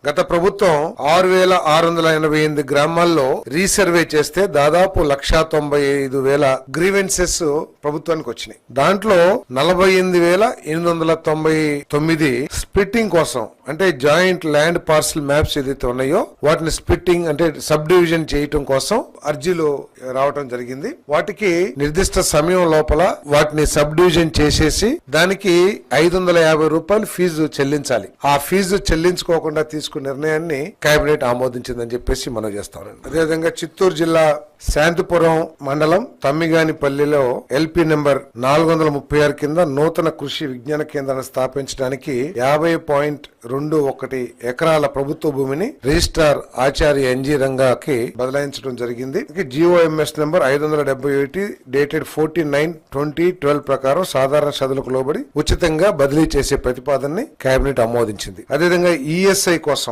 గత ప్రభుత్వం 6,688 గ్రామాల్లో రీసర్వే చేస్తే దాదాపు 1,95,000 గ్రీవెన్సెస్ ప్రభుత్వానికి వచ్చినాయి. దాంట్లో 48,899 స్ప్లిట్టింగ్ కోసం, అంటే జాయింట్ ల్యాండ్ పార్సల్ మ్యాప్స్ ఏదైతే ఉన్నాయో వాటిని స్ప్లిట్టింగ్ అంటే సబ్ డివిజన్ చేయటం కోసం అర్జీలు రావటం జరిగింది. వాటికి నిర్దిష్ట సమయం లోపల వాటిని సబ్ డివిజన్ చేసేసి దానికి 550 రూపాయలు ఫీజు చెల్లించాలి. ఆ ఫీజు చెల్లించుకోకుండా తీసుకున్న నిర్ణయాన్ని కేబినెట్ ఆమోదించిందని చెప్పేసి మనం చేస్తాం. అదేవిధంగా చిత్తూరు జిల్లా శాంతిపురం మండలం తమ్మిగానిపల్లిలో ఎల్పీ నెంబర్ 436 కింద నూతన కృషి విజ్ఞాన కేంద్రాన్ని స్థాపించడానికి 50.21 ఎకరాల ప్రభుత్వ భూమిని రిజిస్ట్రార్ ఆచార్య ఎన్జీ రంగాకి బదలాయించడం జరిగింది. జిఓఎంఎస్ నెంబర్ 571 డేటెడ్ 14/9/2012 ప్రకారం సాధారణ షరతులకు లోబడి ఉచితంగా బదిలీ చేసే ప్రతిపాదనని కేబినెట్ ఆమోదించింది. అదేవిధంగా ఈఎస్ఐ కోసం